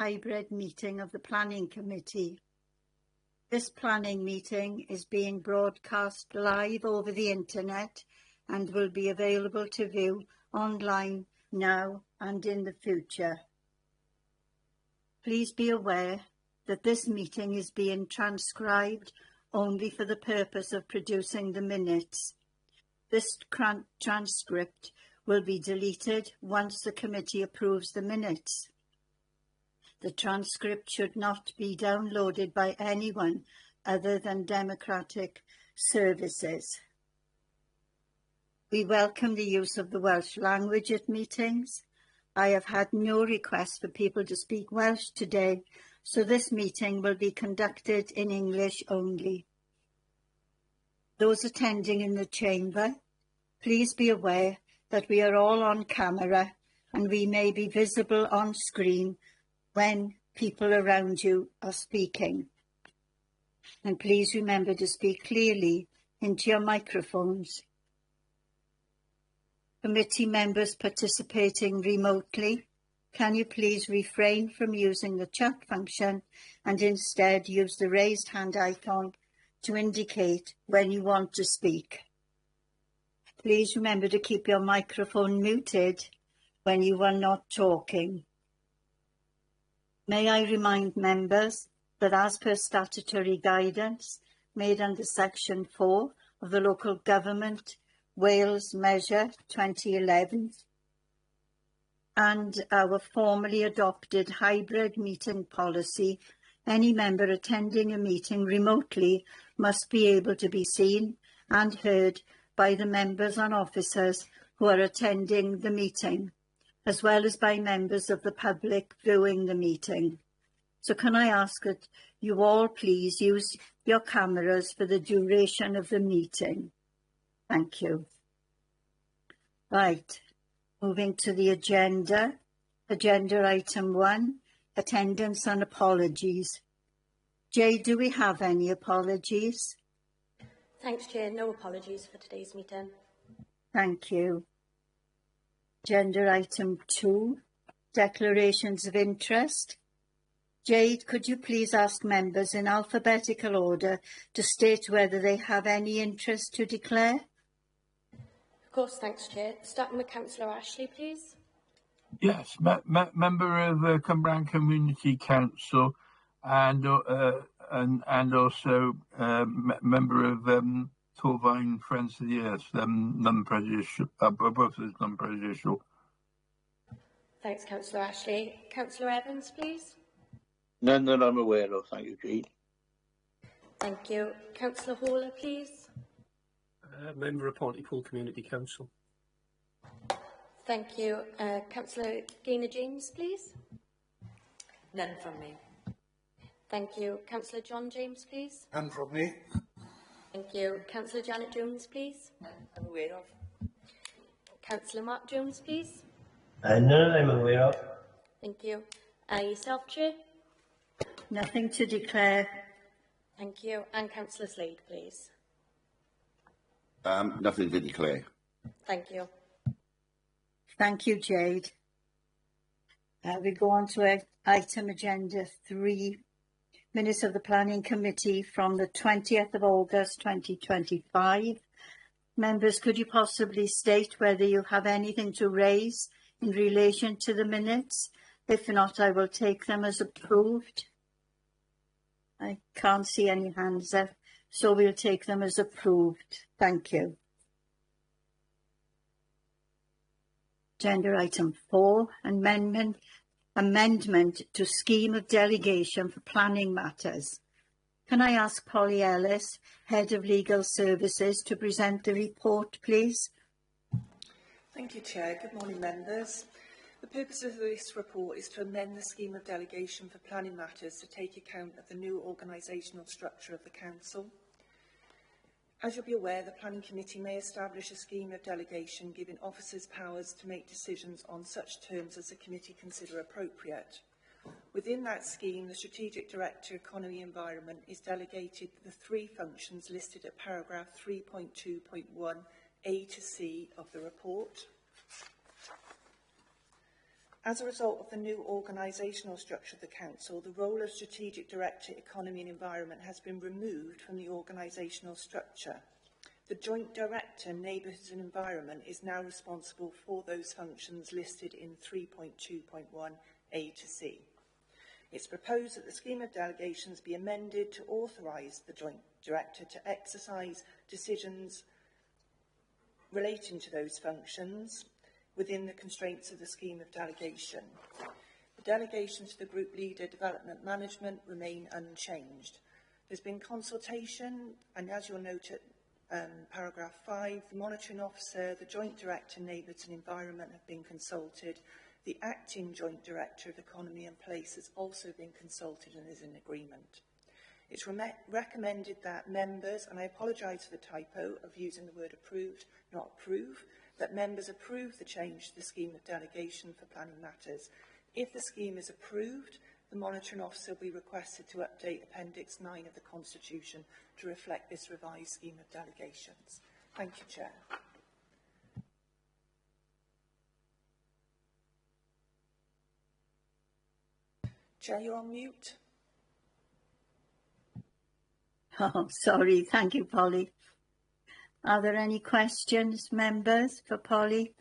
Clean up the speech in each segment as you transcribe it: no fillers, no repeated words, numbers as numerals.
hybrid meeting of the Planning Committee. This planning meeting is being broadcast live over the internet and will be available to view online now and in the future. Please be aware that this meeting is being transcribed only for the purpose of producing the minutes. This transcript will be deleted once the committee approves the minutes. The transcript should not be downloaded by anyone other than Democratic Services. We welcome the use of the Welsh language at meetings. I have had no request for people to speak Welsh today, so this meeting will be conducted in English only. Those attending in the chamber, please be aware that we are all on camera and we may be visible on screen when people around you are speaking. And please remember to speak clearly into your microphones. Committee members participating remotely, can you please refrain from using the chat function and instead use the raised hand icon to indicate when you want to speak. Please remember to keep your microphone muted when you are not talking. May I remind members that as per statutory guidance made under Section 4 of the Local Government Wales Measure 2011 and our formally adopted hybrid meeting policy, any member attending a meeting remotely must be able to be seen and heard by the members and officers who are attending the meeting, as well as by members of the public viewing the meeting. So can I ask that you all please use your cameras for the duration of the meeting? Thank you. Right, moving to the agenda. Agenda item 1, attendance and apologies. Jay, do we have any apologies? Thanks, Chair. No apologies for today's meeting. Thank you. Agenda item 2, declarations of interest. Jade, could you please ask members in alphabetical order to state whether they have any interest to declare? Of course, thanks, Chair. Starting with Councillor Ashley, please. Yes, member of Cumbrian Community Council, and also member of Torvine Friends of the Earth, non-prejudicial, both of us non-prejudicial. Thanks, Councillor Ashley. Councillor Evans, please. None that I'm aware of, thank you, Jade. Thank you. Councillor Hawler, please. Member of Pontypool Community Council. Thank you. Councillor Gaynor James, please. None from me. Thank you. Councillor John James, please. None from me. Thank you. Councillor Janet Jones, please. None I'm aware of. Councillor Mark Jones, please. None I'm aware of. Thank you. Yourself, Chair. Nothing to declare. Thank you. And Councillor Slade, please. Nothing to declare. Thank you. Thank you, Jade. We go on to item agenda 3, minutes of the Planning Committee from the 20th of August 2025. Members, could you possibly state whether you have anything to raise in relation to the minutes? If not, I will take them as approved. I can't see any hands up, so we'll take them as approved. Thank you. Agenda item 4, amendment to scheme of delegation for planning matters. Can I ask Polly Ellis, Head of Legal Services, to present the report, please? Thank you, Chair. Good morning, members. The purpose of this report is to amend the scheme of delegation for planning matters to take account of the new organisational structure of the Council. As you'll be aware, the Planning Committee may establish a scheme of delegation giving officers powers to make decisions on such terms as the committee consider appropriate. Within that scheme, the Strategic Director Economy Environment is delegated the 3 functions listed at paragraph 3.2.1 A to C of the report. As a result of the new organisational structure of the Council, the role of Strategic Director, Economy and Environment has been removed from the organisational structure. The Joint Director, Neighbourhoods and Environment, is now responsible for those functions listed in 3.2.1a to c. It's proposed that the scheme of delegations be amended to authorise the Joint Director to exercise decisions relating to those functions within the constraints of the scheme of delegation. The delegations to the Group Leader Development Management remain unchanged. There's been consultation, and as you'll note at paragraph 5, the Monitoring Officer, the Joint Director, Neighbourhoods and Environment have been consulted. The Acting Joint Director of Economy and Place has also been consulted and is in agreement. It's recommended that members, and I apologise for the typo of using the word approved, not approve, that members approve the change to the scheme of delegation for planning matters. If the scheme is approved, the Monitoring Officer will be requested to update Appendix 9 of the Constitution to reflect this revised scheme of delegations. Thank you, Chair. Chair, you're on mute. Oh, sorry. Thank you, Polly. Are there any questions, members, for Polly?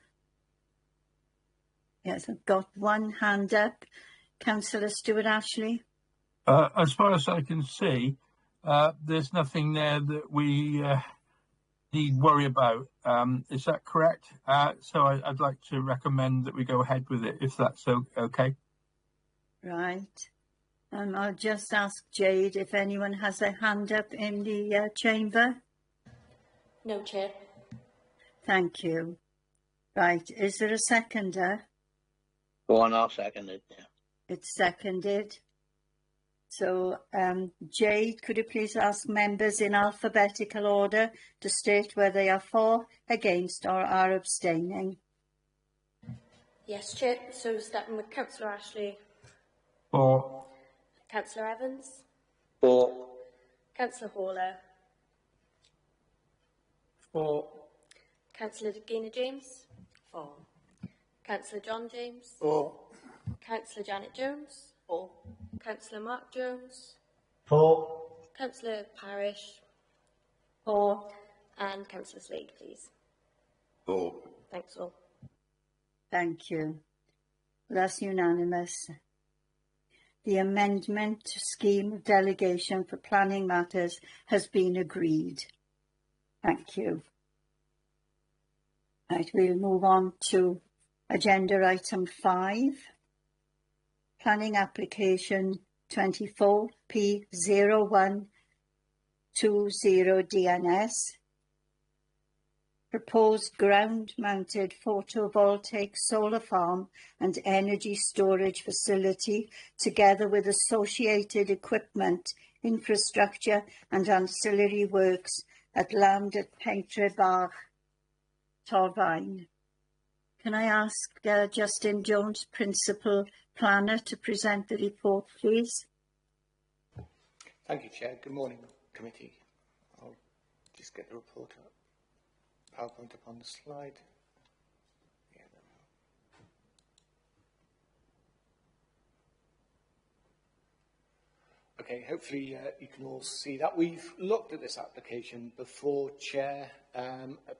Yes, I've got one hand up. Councillor Stuart Ashley. As far as I can see, there's nothing there that we need worry about. Is that correct? So I'd like to recommend that we go ahead with it, if that's okay. Right. I'll just ask Jade if anyone has a hand up in the chamber. No, Chair. Thank you. Right, is there a seconder? Go on, I'll second it. Yeah. It's seconded. So, Jade, could you please ask members in alphabetical order to state whether they are for, against or are abstaining? Yes, Chair. So starting with Councillor Ashley. For. Councillor Evans. For. Councillor Hawler. For. Councillor Gina James. For. Councillor John James. For. Councillor Janet Jones. For. Councillor Mark Jones. For. Councillor Parish. For. And Councillor Slade, please. For. Thanks all. Thank you. That's unanimous. The amendment to scheme of delegation for planning matters has been agreed. Thank you. Right, we'll move on to agenda item 5. Planning application 24P0120 DNS. Proposed ground-mounted photovoltaic solar farm and energy storage facility, together with associated equipment, infrastructure and ancillary works at land at Pentre Bach, Torfaen. Can I ask Justin Jones, Principal Planner, to present the report, please? Thank you, Chair. Good morning, Committee. I'll just get the report up. PowerPoint up on the slide. Yeah, there we go. Okay, hopefully you can all see that. We've looked at this application before, Chair,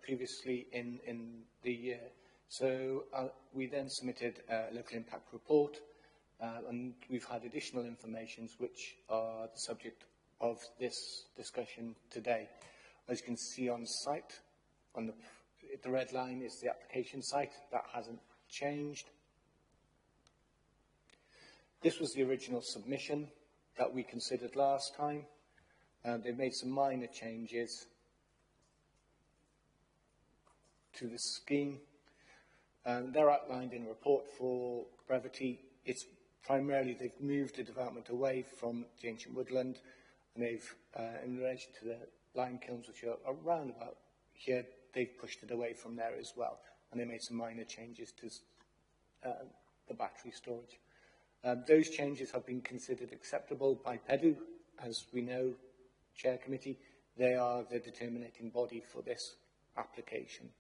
previously in the year. So we then submitted a local impact report, and we've had additional information which are the subject of this discussion today. As you can see on site, on the red line is the application site. That hasn't changed. This was the original submission that we considered last time. They've made some minor changes to the scheme. They're outlined in a report for brevity. It's primarily they've moved the development away from the ancient woodland, and they've, in relation to the lime kilns, which are around about here, they've pushed it away from there as well, and they made some minor changes to the battery storage. Those changes have been considered acceptable by PEDU. As we know, Chair Committee, they are the determinating body for this application.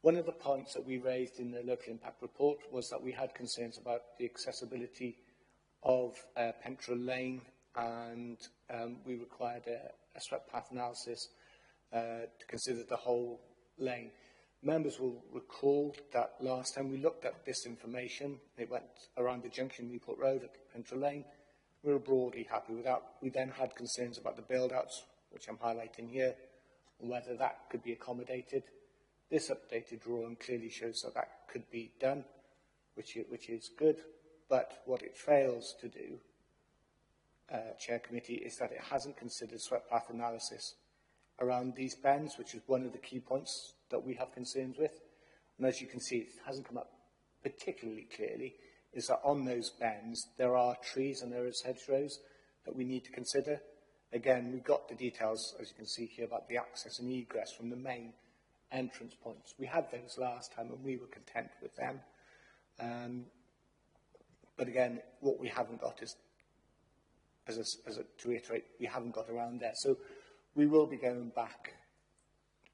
One of the points that we raised in the local impact report was that we had concerns about the accessibility of Pentra Lane, and we required a swept path analysis to consider the whole lane. Members will recall that last time we looked at this information, it went around the junction, Newport Road at Pentra Lane. We were broadly happy with that. We then had concerns about the build-outs, which I'm highlighting here, and whether that could be accommodated. This updated drawing clearly shows that that could be done, which is good, but what it fails to do, Chair Committee, is that it hasn't considered swept path analysis around these bends, which is one of the key points that we have concerns with. And as you can see, it hasn't come up particularly clearly, is that on those bends, there are trees and there is hedgerows that we need to consider. Again, we've got the details, as you can see here, about the access and egress from the main entrance points. We had those last time and we were content with them. But again, what we haven't got is, to reiterate, we haven't got around there. So we will be going back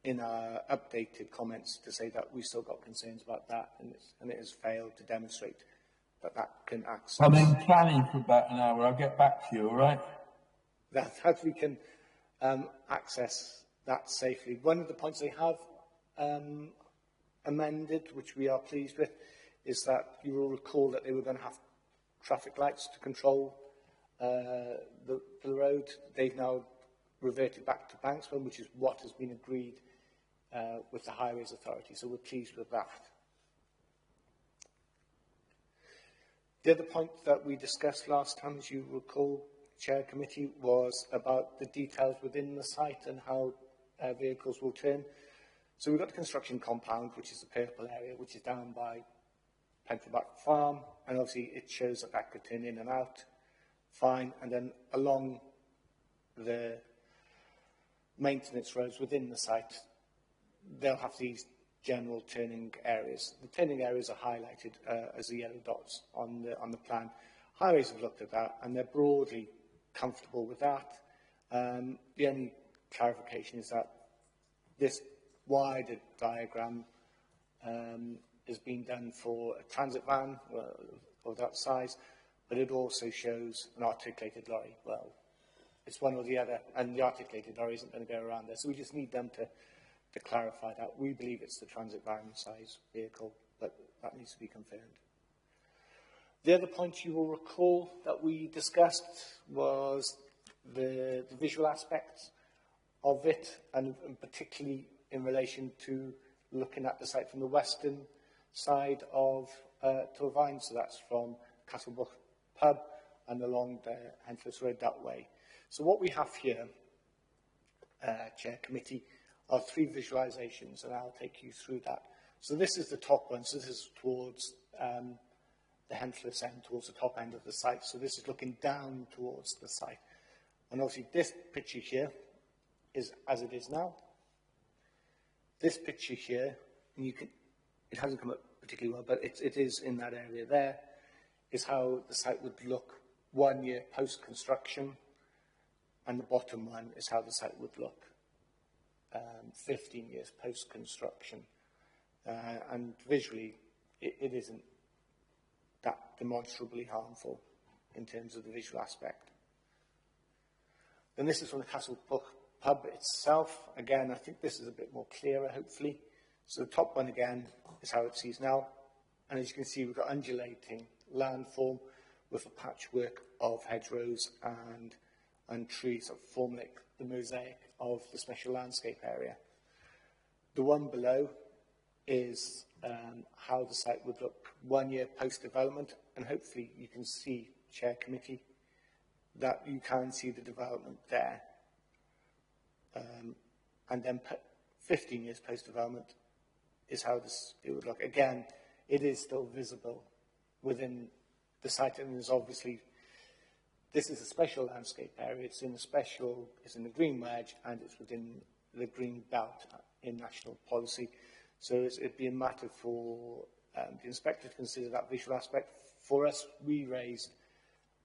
in our updated comments to say that we've still got concerns about that, and it has failed to demonstrate that that can access. I'm in planning for about an hour. I'll get back to you, all right? That we can access that safely. One of the points they have amended, which we are pleased with, is that you will recall that they were going to have traffic lights to control the road. They've now reverted back to Banksman, which is what has been agreed with the Highways Authority, so we're pleased with that. The other point that we discussed last time, as you recall, Chair Committee, was about the details within the site and how vehicles will turn. So we've got the construction compound, which is the purple area, which is down by Pentraback Farm, and obviously it shows that that could turn in and out fine. And then along the maintenance roads within the site, they'll have these general turning areas. The turning areas are highlighted as the yellow dots on the plan. Highways have looked at that and they're broadly comfortable with that. The only clarification is that this wider diagram is being done for a transit van of that size, but it also shows an articulated lorry. Well, it's one or the other, and the articulated lorry isn't going to go around there, so we just need them to clarify that. We believe it's the transit van size vehicle, but that needs to be confirmed. The other point you will recall that we discussed was the visual aspects of it, and particularly in relation to looking at the site from the western side of Torvine, so that's from Castlebrook Pub and along the Henfless Road that way. So what we have here, Chair Committee, are three visualisations, and I'll take you through that. So this is the top one, so this is towards the Henfless end, towards the top end of the site. So this is looking down towards the site. And obviously this picture here is as it is now. This picture here, and it hasn't come up particularly well, but it is in that area there, is how the site would look 1 year post-construction, and the bottom one is how the site would look 15 years post-construction. And visually, it isn't that demonstrably harmful in terms of the visual aspect. Then this is from the Castlebrook Pub itself. Again, I think this is a bit more clearer, hopefully. So the top one, again, is how it sees now. And as you can see, we've got undulating landform with a patchwork of hedgerows and trees that form like the mosaic of the special landscape area. The one below is how the site would look 1 year post-development, and hopefully you can see, Chair Committee, that you can see the development there. And then 15 years post-development is how it would look. Again, it is still visible within the site, and there's obviously, this is a special landscape area. It's in the green wedge, and it's within the green belt in national policy. So it'd be a matter for the inspector to consider that visual aspect. For us, we raised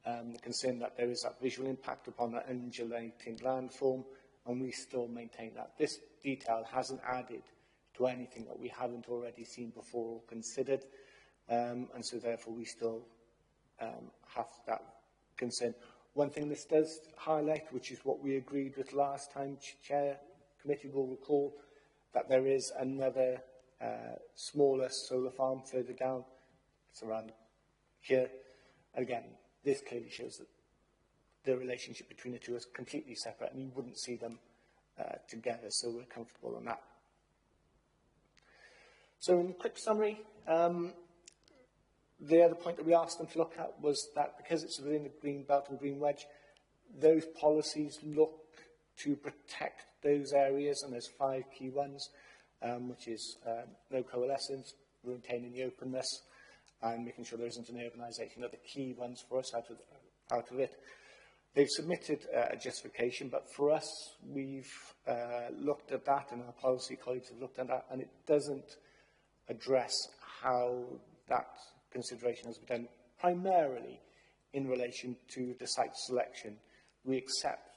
the concern that there is that visual impact upon that undulating landform, and we still maintain that. This detail hasn't added to anything that we haven't already seen before or considered, and so therefore we still have that concern. One thing this does highlight, which is what we agreed with last time, Chair, committee will recall that there is another smaller solar farm further down. It's around here. Again, this clearly shows that the relationship between the two is completely separate and you wouldn't see them together, so we're comfortable on that. So in quick summary, the other point that we asked them to look at was that because it's within the Green Belt and Green Wedge, those policies look to protect those areas, and there's 5 key ones, which is no coalescence, retaining the openness, and making sure there isn't an urbanisation. Are the key ones for us out of it. They've submitted a justification, but for us, we've looked at that, and our policy colleagues have looked at that, and it doesn't address how that consideration has been done, primarily in relation to the site selection. We accept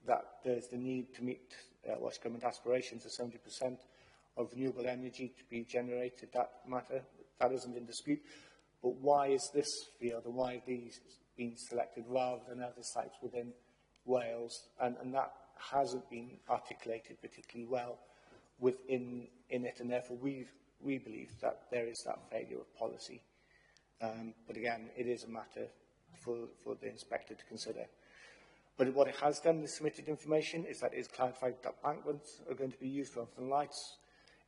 that there's the need to meet Welsh Government aspirations of 70% of renewable energy to be generated. That isn't in dispute. But why is this field and why have these been selected rather than other sites within Wales? And that hasn't been articulated particularly well within it, and therefore we believe that there is that failure of policy. But again, it is a matter for the inspector to consider. But what it has done, the submitted information, is that it has clarified that banklands are going to be used for open lights.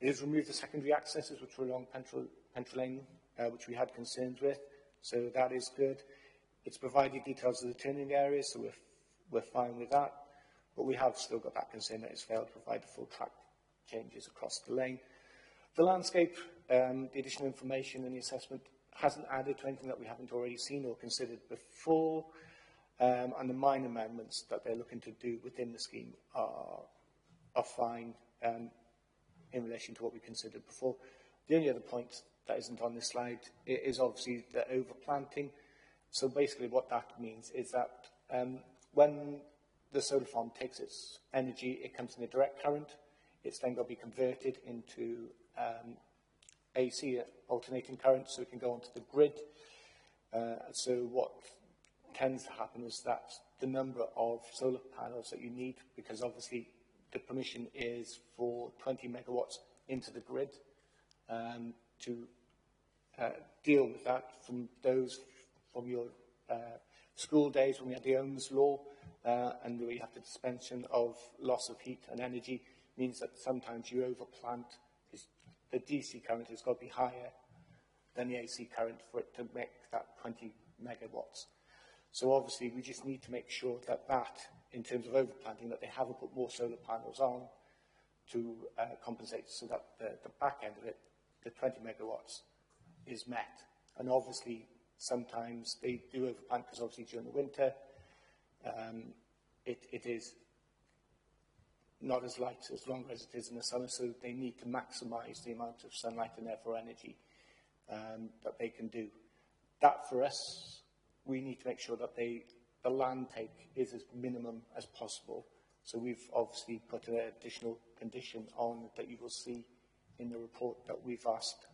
It has removed the secondary accesses, which were along Pentre Lane, which we had concerns with, so that is good. It's provided details of the turning areas, so we're fine with that. But we have still got that concern that it's failed to provide the full track changes across the lane. The landscape, the additional information and the assessment hasn't added to anything that we haven't already seen or considered before, and the minor amendments that they're looking to do within the scheme are fine in relation to what we considered before. The only other point that isn't on this slide is obviously the overplanting. So basically what that means is that when the solar farm takes its energy, it comes in a direct current. It's then got to be converted into AC, alternating current, so it can go onto the grid. So what tends to happen is that the number of solar panels that you need, because obviously the permission is for 20 megawatts into the grid, to deal with that from your school days when we had the Ohm's law, and we have the suspension of loss of heat and energy, means that sometimes you overplant. The DC current has got to be higher than the AC current for it to make that 20 megawatts. So obviously we just need to make sure that in terms of overplanting, that they haven't put more solar panels on to compensate, so that the back end of it, the 20 megawatts, is met. And obviously sometimes they do overplant because obviously during the winter it is not as light as long as it is in the summer, so they need to maximise the amount of sunlight and therefore energy that they can do. That for us, we need to make sure that the land take is as minimum as possible. So we've obviously put an additional condition on that you will see in the report that we've asked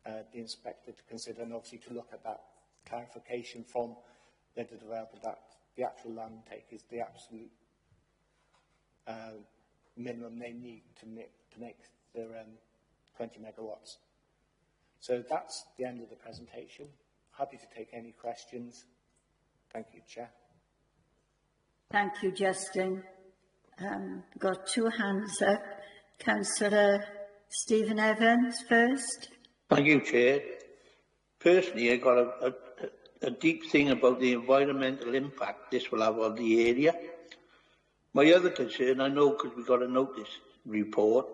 the inspector to consider, and obviously to look at that clarification from the developer that the actual land take is the absolute minimum they need to make their 20 megawatts. So that's the end of the presentation. Happy to take any questions. Thank you, Chair. Thank you, Justin. Got 2 hands up. Councillor Stephen Evans first. Thank you, Chair. Personally, I got a deep thing about the environmental impact this will have on the area. My other concern, I know because we got a notice report,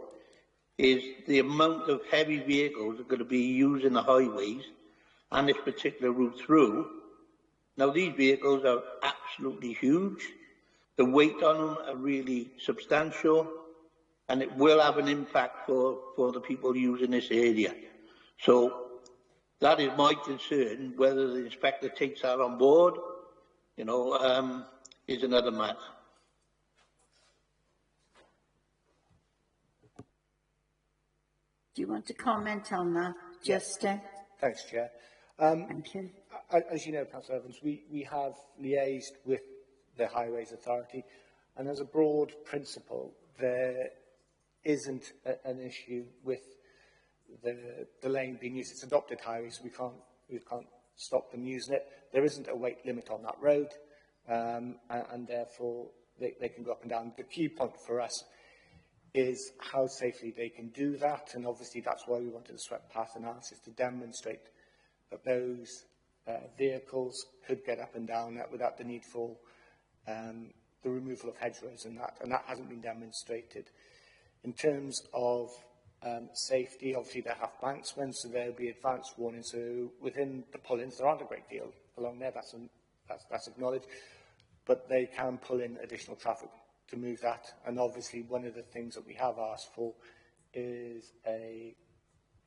is the amount of heavy vehicles that are going to be using the highways and this particular route through. Now, these vehicles are absolutely huge. The weight on them are really substantial, and it will have an impact for the people using this area. So that is my concern. Whether the inspector takes that on board, is another matter. Do you want to comment on that, Justin? Thanks, Chair. Thank you. As you know, Councillor Evans, we have liaised with the Highways Authority, and as a broad principle, there isn't an issue with the lane being used. It's adopted highway, so we can't stop them using it. There isn't a weight limit on that road, and therefore they can go up and down. The key point for us is how safely they can do that, and obviously that's why we wanted the swept path analysis to demonstrate that those vehicles could get up and down that without the need for the removal of hedgerows and that hasn't been demonstrated. In terms of safety, obviously they have banksmen, so there'll be advanced warning. So within the pull-ins, there aren't a great deal along there, that's acknowledged, but they can pull in additional traffic to move that. And obviously one of the things that we have asked for is a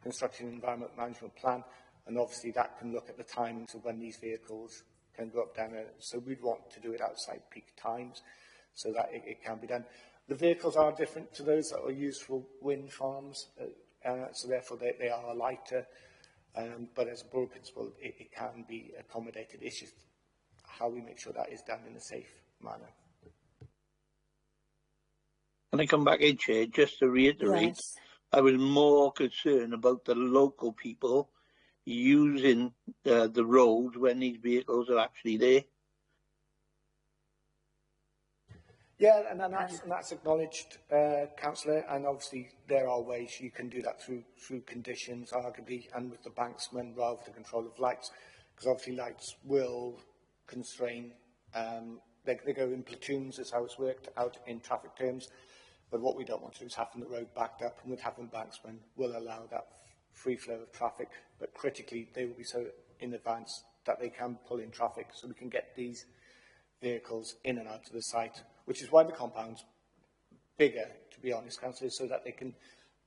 construction environment management plan, and obviously that can look at the timings of when these vehicles can go up, down. So we'd want to do it outside peak times so that it can be done. The vehicles are different to those that are used for wind farms, so therefore they are lighter, but as a broad principle, it can be accommodated. It's just how we make sure that is done in a safe manner. Can I come back in, Chair, just to reiterate? Yes. I was more concerned about the local people using the road when these vehicles are actually there. Yeah, and that's acknowledged, Councillor, and obviously there are ways you can do that through conditions, arguably, and with the banksman rather than control of lights, because obviously lights will constrain, they go in platoons, is how it's worked out in traffic terms, but what we don't want to do is having the road backed up, and with having banksmen will allow that free flow of traffic, but critically they will be so in advance that they can pull in traffic, so we can get these vehicles in and out of the site, which is why the compound's bigger, to be honest, Councillor, so that they can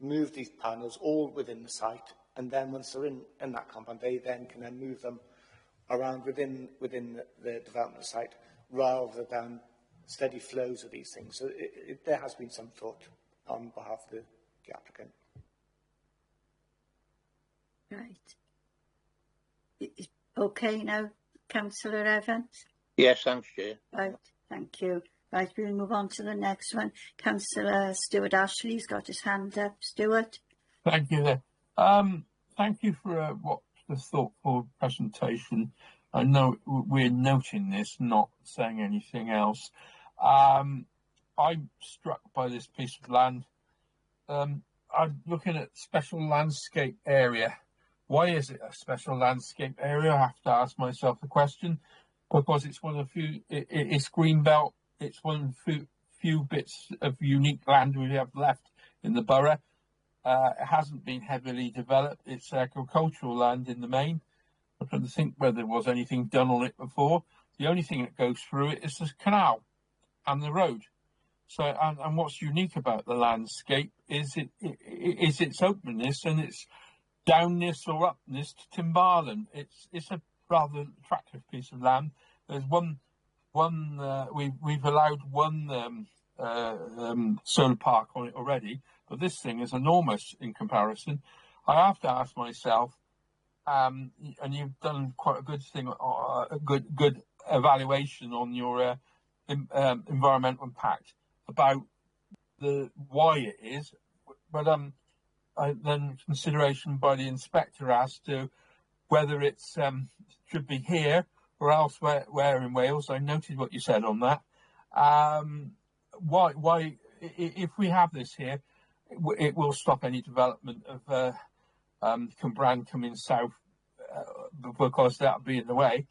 move these panels all within the site, and then once they're in that compound, they then can then move them around within the development site, rather than steady flows of these things. So there has been some thought on behalf of the applicant. Right. Okay now, Councillor Evans? Yes, thanks, Chair. Right, thank you. Right, we'll move on to the next one. Councillor Stuart Ashley's got his hand up. Stuart? Thank you there. Thank you for what the thoughtful presentation. I know we're noting this, not saying anything else. I'm struck by this piece of land. I'm looking at special landscape area. Why is it a special landscape area? I have to ask myself the question, because it's one of the few, it's Greenbelt, it's one of the few bits of unique land we have left in the borough. It hasn't been heavily developed. It's agricultural land in the main. I'm trying to think whether there was anything done on it before. The only thing that goes through it is the canal and the road. So, and what's unique about the landscape is its openness and its downness or upness to Timbarland. It's a rather attractive piece of land. There's we've allowed one solar park on it already, but this thing is enormous in comparison. I have to ask myself, and you've done quite a good thing, a good evaluation on your environmental impact about why it is, but then consideration by the inspector as to whether it's should be here or elsewhere in Wales. I noted what you said on that. Why if we have this here, it will stop any development of Cwmbran coming south, because that'll be in the way.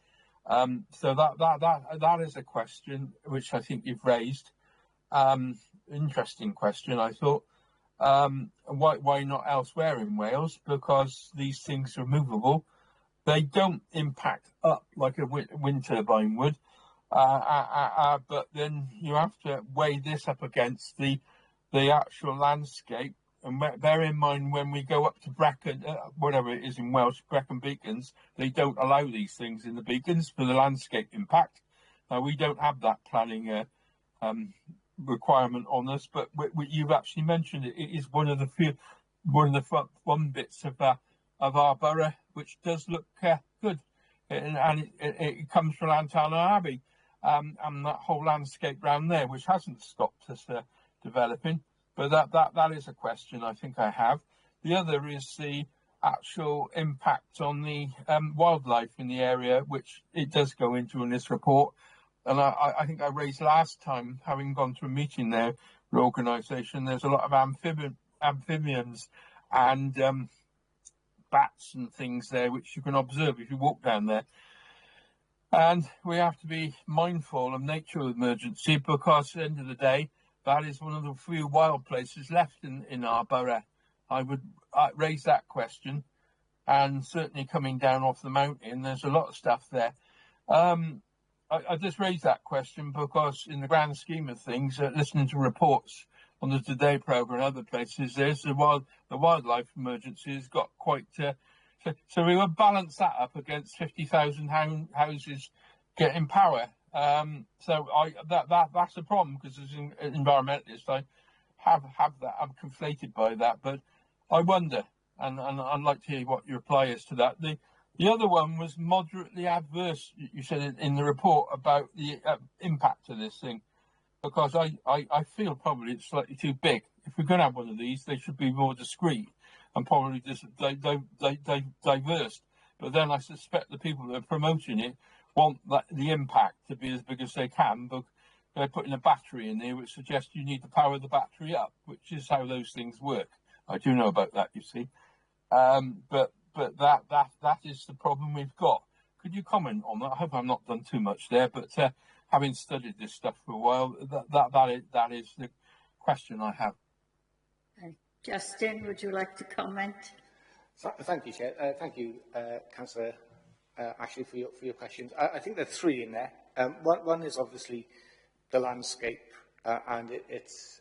So that is a question which I think you've raised. Interesting question, I thought. Why not elsewhere in Wales? Because these things are movable. They don't impact up like a wind turbine would. But then you have to weigh this up against the actual landscape. And bear in mind, when we go up to Brecon, whatever it is in Welsh, Brecon Beacons, they don't allow these things in the beacons for the landscape impact. We don't have that planning requirement on us, but you've actually mentioned it. It is one of the one of the one bits of our borough, which does look good, and it comes from Lantana Abbey, and that whole landscape round there, which hasn't stopped us developing. But that is a question I think I have. The other is the actual impact on the wildlife in the area, which it does go into in this report. And I think I raised last time, having gone to a meeting there, organisation, there's a lot of amphibians and bats and things there, which you can observe if you walk down there. And we have to be mindful of nature emergency, because at the end of the day, that is one of the few wild places left in our borough. I would raise that question, and certainly coming down off the mountain, there's a lot of stuff there. I just raised that question because in the grand scheme of things, listening to reports on the Today programme and other places, there's the wildlife emergency has got quite... So we will balance that up against 50,000 houses getting power. So that's a problem, because as an environmentalist, I have that. I'm conflated by that, but I wonder, and I'd like to hear what your reply is to that. The other one was moderately adverse. You said in the report about the impact of this thing, because I feel probably it's slightly too big. If we're going to have one of these, they should be more discreet and probably just diverse. But then I suspect the people that are promoting it want the impact to be as big as they can, but they're putting a battery in there, which suggests you need to power the battery up, which is how those things work. I do know about that, you see. But that is the problem we've got. Could you comment on that? I hope I've not done too much there, but having studied this stuff for a while, that is the question I have. Justin, would you like to comment? Thank you, Chair. Thank you, Councillor Ashley, for your questions. I think there are three in there. One is obviously the landscape and its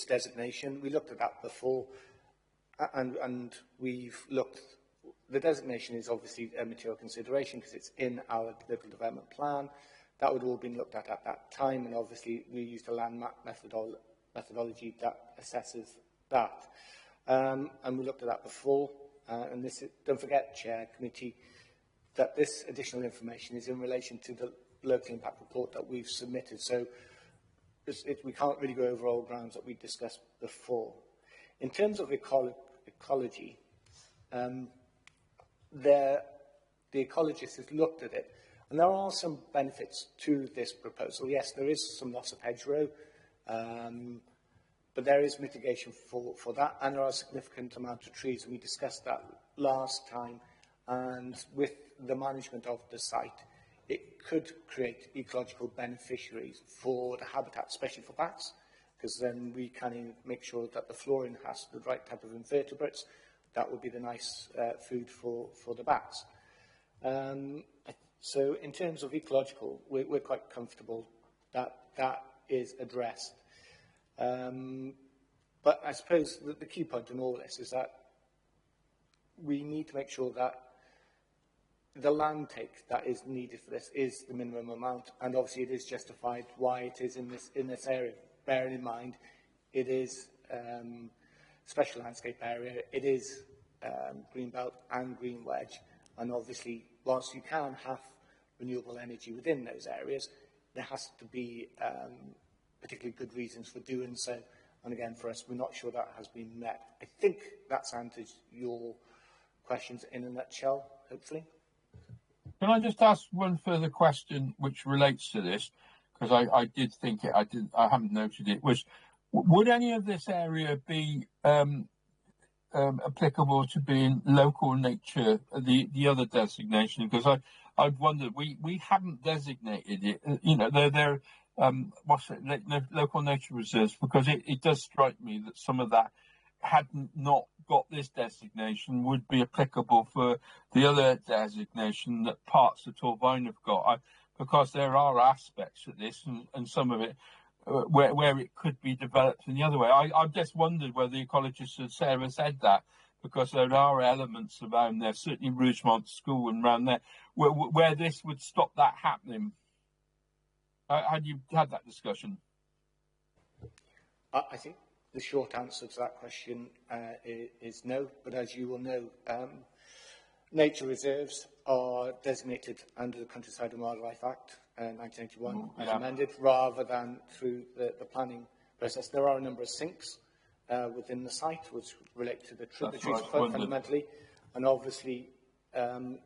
designation. We looked at that before, and we've looked. The designation is obviously a material consideration because it's in our local development plan. That would all have been looked at that time, and obviously we used a land map methodology that assesses that. And we looked at that before, and this is, don't forget, Chair, Committee, that this additional information is in relation to the local impact report that we've submitted. So we can't really go over all grounds that we discussed before. In terms of ecology, the ecologist has looked at it, and there are some benefits to this proposal. Yes, there is some loss of hedgerow, but there is mitigation for that, and there are a significant amount of trees, and we discussed that last time. And with the management of the site, it could create ecological beneficiaries for the habitat, especially for bats, because then we can make sure that the flooring has the right type of invertebrates. That would be the nice food for the bats. So in terms of ecological, we're quite comfortable that that is addressed. But I suppose the key point in all this is that we need to make sure that the land take that is needed for this is the minimum amount, and obviously it is justified why it is in this area. Bearing in mind, it is special landscape area, it is green belt and green wedge, and obviously whilst you can have renewable energy within those areas, there has to be particularly good reasons for doing so. And again, for us, we're not sure that has been met. I think that's answered your questions in a nutshell, hopefully. Can I just ask one further question which relates to this? Because I did think it, I haven't noted it. Would any of this area be applicable to being local nature, the other designation? Because I've wondered, we haven't designated it. You know, they're local nature reserves, because it does strike me that some of that had not got this designation would be applicable for the other designation that parts of Torvine have got, because there are aspects of this and some of it where it could be developed in the other way. I've just wondered whether the ecologists had said that, because there are elements around there, certainly Rougemont School and around there, where this would stop that happening. Had you had that discussion? I think the short answer to that question is no, but as you will know, nature reserves are designated under the Countryside and Wildlife Act 1981 as amended, rather than through the planning process. There are a number of sinks within the site which relate to the tributaries fundamentally, and obviously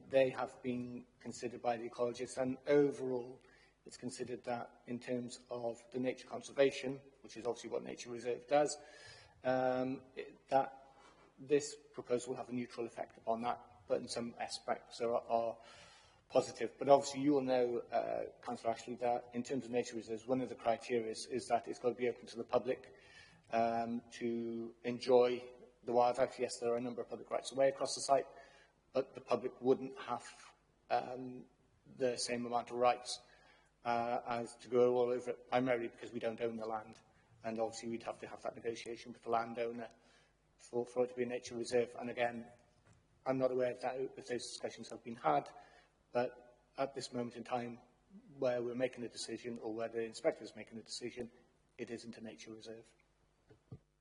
they have been considered by the ecologists, and overall it's considered that in terms of the nature conservation, which is obviously what Nature Reserve does, that this proposal will have a neutral effect upon that, but in some aspects are positive. But obviously you will know, Councillor Ashley, that in terms of nature reserves, one of the criteria is that it's got to be open to the public to enjoy the wildlife. Yes, there are a number of public rights of way across the site, but the public wouldn't have the same amount of rights as to go all over it, primarily because we don't own the land. And obviously we'd have to have that negotiation with the landowner for it to be a nature reserve. And again, I'm not aware of that, if those discussions have been had, but at this moment in time, where we're making a decision, or where the inspector is making a decision, it isn't a nature reserve.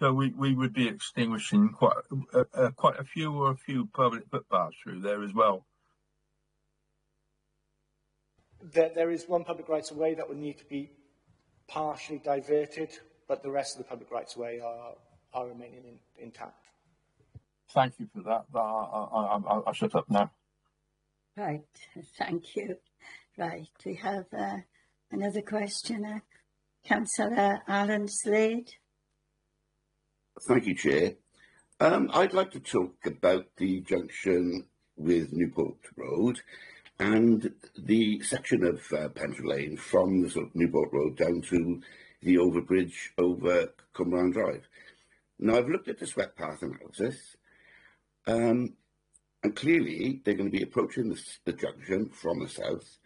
So we would be extinguishing quite a few public footpaths through there as well. There is one public rights of way that would need to be partially diverted, but the rest of the public rights of way are remaining intact. Thank you for that. I'll shut up now. Right, thank you. Right, we have another questioner. Councillor Alan Slade. Thank you, Chair. I'd like to talk about the junction with Newport Road and the section of Pentre Lane from the sort of Newport Road down to the overbridge over Cumberland Drive. Now, I've looked at the swept path analysis, and clearly they're going to be approaching the junction from the south.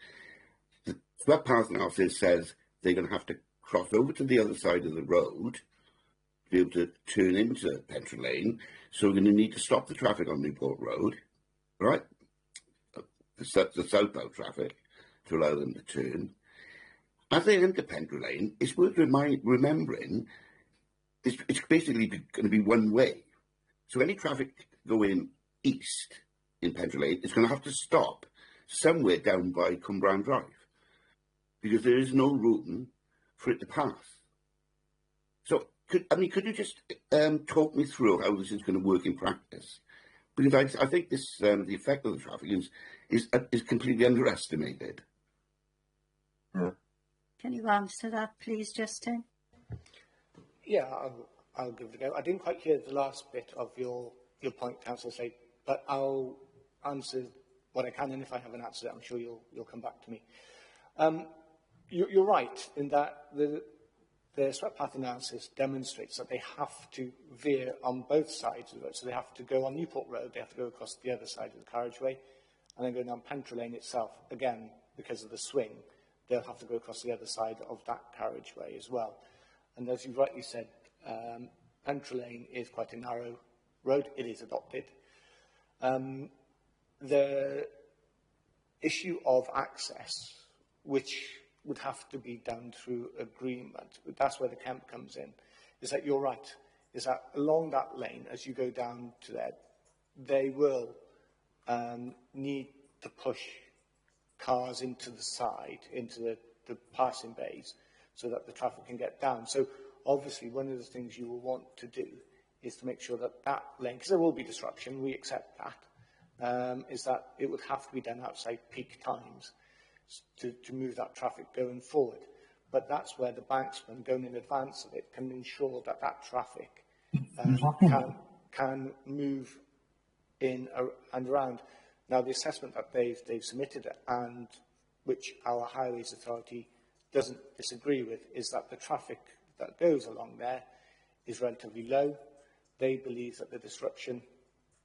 The swept path analysis says they're going to have to cross over to the other side of the road to be able to turn into Pentre Lane, so we're going to need to stop the traffic on Newport Road, right? The southbound traffic, to allow them to turn. As they enter Pentre Lane, it's worth remembering it's basically going to be one way. So any traffic going east in Pentre Lane is going to have to stop somewhere down by Cumberland Drive, because there is no room for it to pass. So, could you just talk me through how this is going to work in practice? Because I think this the effect of the traffic is completely underestimated. Yeah. Can you answer that, please, Justin? Yeah, I'll give it a go. I didn't quite hear the last bit of your point, Councillor Slade, but I'll answer what I can, and if I haven't answered it, I'm sure you'll come back to me. You're right in that the swept path analysis demonstrates that they have to veer on both sides of the road. So they have to go on Newport Road, they have to go across the other side of the carriageway, and then go down Pentre Lane itself. Again, because of the swing, they'll have to go across the other side of that carriageway as well. And as you rightly said, Pentre Lane is quite a narrow road. It is adopted. The issue of access, which would have to be done through agreement, but that's where the camp comes in, is that you're right, is that along that lane, as you go down to there, they will need to push cars into the side, into the passing bays, so that the traffic can get down. So obviously one of the things you will want to do is to make sure that that lane, because there will be disruption, we accept that, is that it would have to be done outside peak times to move that traffic going forward. But that's where the banksman, going in advance of it, can ensure that that traffic can move in and around. Now, the assessment that they've submitted, and which our Highways Authority doesn't disagree with, is that the traffic that goes along there is relatively low. They believe that the disruption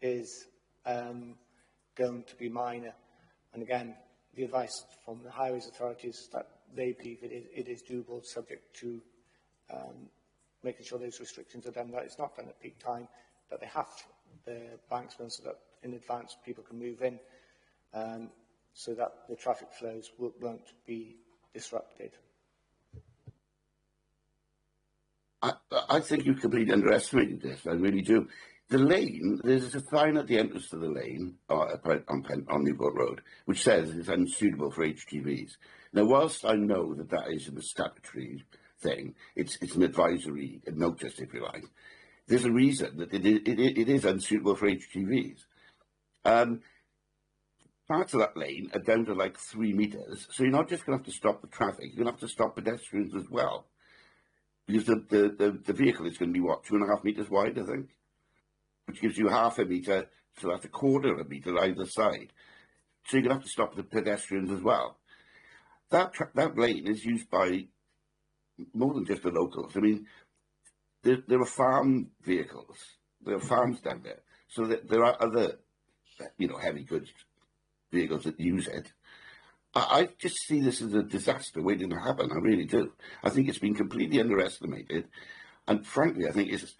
is going to be minor. And again, the advice from the Highways Authority is that they believe it is doable, subject to making sure those restrictions are done, that it's not done at peak time, that they have the banksmen so that in advance people can move in, so that the traffic flows won't be disrupted. I think you've completely underestimated this. I really do. The lane, there's a sign at the entrance to the lane on Newport Road, which says it's unsuitable for HGVs. Now, whilst I know that that isn't a statutory thing, it's an advisory notice, if you like. There's a reason that it is unsuitable for HGVs. Parts of that lane are down to like 3 metres, so you're not just going to have to stop the traffic, you're going to have to stop pedestrians as well. Because the vehicle is going to be, what, 2.5 metres wide, I think? Which gives you half a metre, so that's a quarter of a metre either side. So you're going to have to stop the pedestrians as well. That lane is used by more than just the locals. I mean, there are farm vehicles. There are farms down there. So there are other, heavy goods vehicles that use it. I just see this as a disaster waiting to happen. I really do. I think it's been completely underestimated. And frankly, I think it's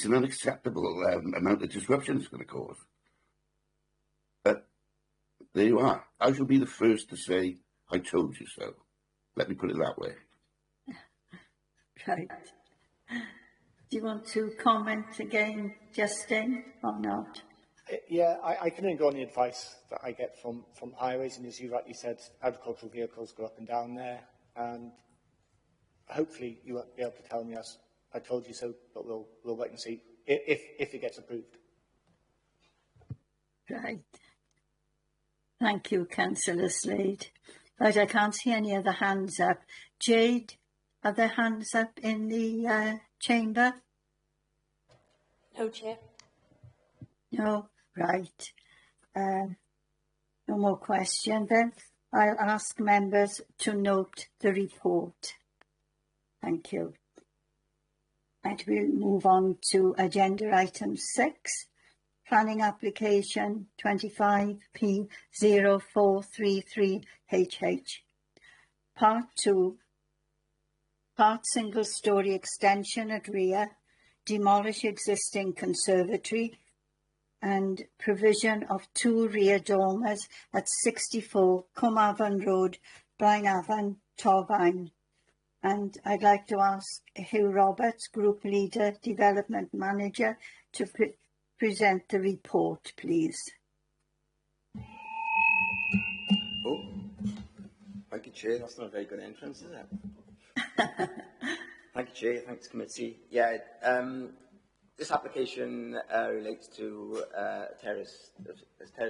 an unacceptable amount of disruption it's going to cause. But there you are. I shall be the first to say, I told you so. Let me put it that way. Right. Do you want to comment again, Justin, or not? Yeah, I can only go on the advice that I get from highways, and as you rightly said, agricultural vehicles go up and down there, and hopefully you won't be able to tell me as I told you so, but we'll wait and see if it gets approved. Right. Thank you, Councillor Slade. Right, I can't see any other hands up. Jade, are there hands up in the chamber? No, Chair. No, right. No more questions then. I'll ask members to note the report. Thank you. Right, we'll move on to agenda item 6, planning application 25P0433HH. Part 2, part single storey extension at rear, demolish existing conservatory, and provision of 2 rear dormers at 64 Carmarthen Road, Blaenavon, Torfaen. And I'd like to ask Hugh Roberts, Group Leader, Development Manager, to present the report, please. Oh, thank you, Chair. That's not a very good entrance, is it? Thank you, Chair. Thanks, Committee. Yeah, this application relates to Terrace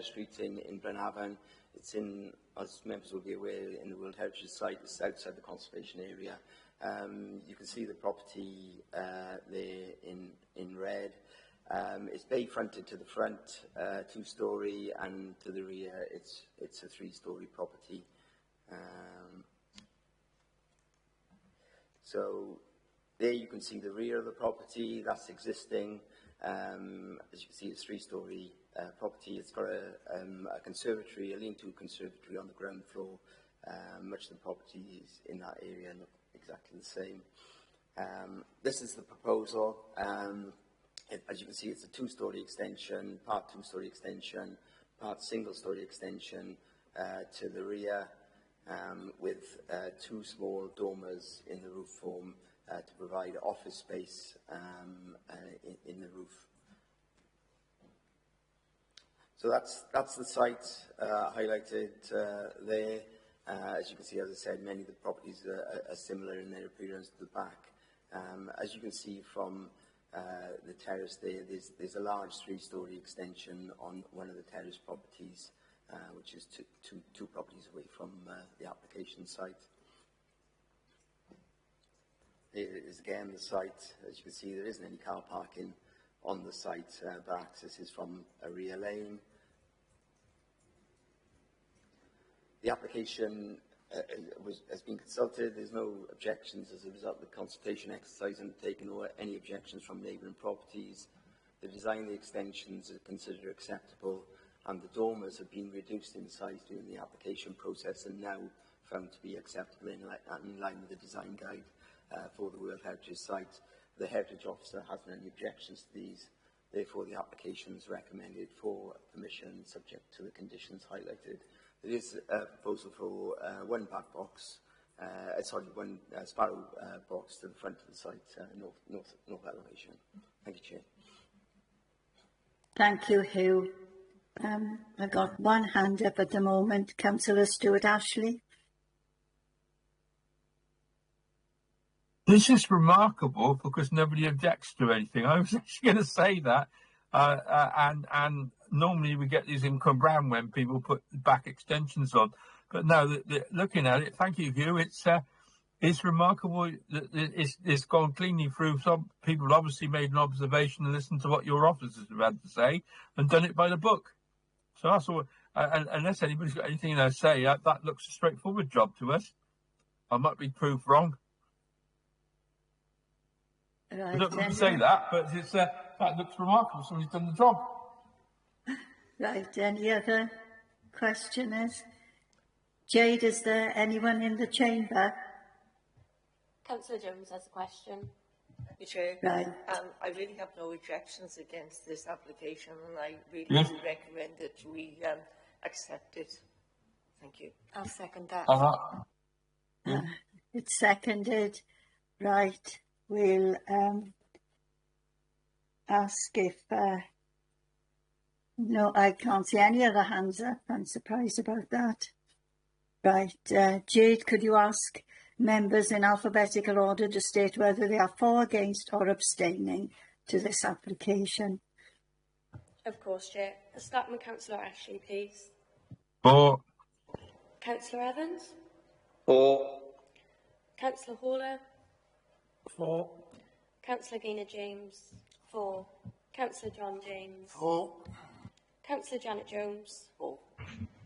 Street in Blaenavon. It's in, as members will be aware, in the World Heritage Site. It's outside the conservation area. You can see the property there in red. It's bay fronted to the front, 2-storey, and to the rear it's a 3-storey property. So there you can see the rear of the property. That's existing. As you can see, it's 3-storey property. It's got a conservatory, a lean-to conservatory on the ground floor. Much of the property is in that area and exactly the same. This is the proposal. As you can see, it's a 2-storey extension, part 2-storey extension, part single-storey extension to the rear, with 2 small dormers in the roof form to provide office space in the roof. So that's the site highlighted there. As you can see, as I said, many of the properties are similar in their appearance to the back. As you can see from the terrace there, there's a large 3-storey extension on one of the terrace properties, which is two properties away from the application site. There is again the site. As you can see, there isn't any car parking on the site, but access is from a rear lane. The application has been consulted. There's no objections as a result of the consultation exercise undertaken or any objections from neighbouring properties. The design of the extensions are considered acceptable, and the dormers have been reduced in size during the application process and now found to be acceptable in line with the design guide for the World Heritage Site. The Heritage Officer hasn't any objections to these. Therefore, the application is recommended for permission subject to the conditions highlighted. There is a proposal for 1 back box one sparrow box to the front of the site, north elevation. Thank you, Chair. Thank you, Hugh. I've got one hand up at the moment. Councillor Stuart Ashley. This is remarkable because nobody objects to anything. I was actually going to say that, and normally we get these in Cwmbran when people put back extensions on, but no, looking at it, thank you, Hugh. It's remarkable that it's gone cleanly through. Some people obviously made an observation and listened to what your officers have had to say and done it by the book. So that's all. Unless anybody's got anything to say, that looks a straightforward job to us. I might be proved wrong. Right, I don't want to say that, but that looks remarkable. Somebody's done the job. Right, any other questioners? Jade, is there anyone in the chamber? Councillor Jones has a question. Thank you, Chair. Right. I really have no objections against this application, and I really Yes. do recommend that we accept it. Thank you. I'll second that. It's seconded. Right, we'll ask if... no, I can't see any other hands up. I'm surprised about that. Right, Jade, could you ask members in alphabetical order to state whether they are for, against or abstaining to this application? Of course, Chair. Starting with Councillor Ashley, please. For. Councillor Evans? For. Councillor Haller? For. Councillor Gaynor James? For. Councillor John James? For. Councillor Janet Jones? For.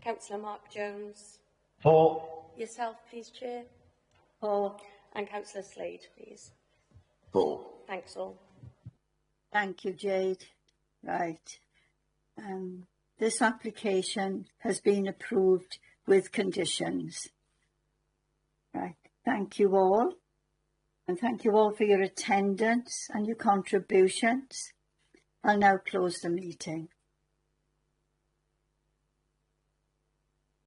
Councillor Mark Jones? For. Yourself, please, Chair. For. And Councillor Slade, please. For. Thanks all. Thank you, Jade. Right. This application has been approved with conditions. Right. Thank you all. And thank you all for your attendance and your contributions. I'll now close the meeting.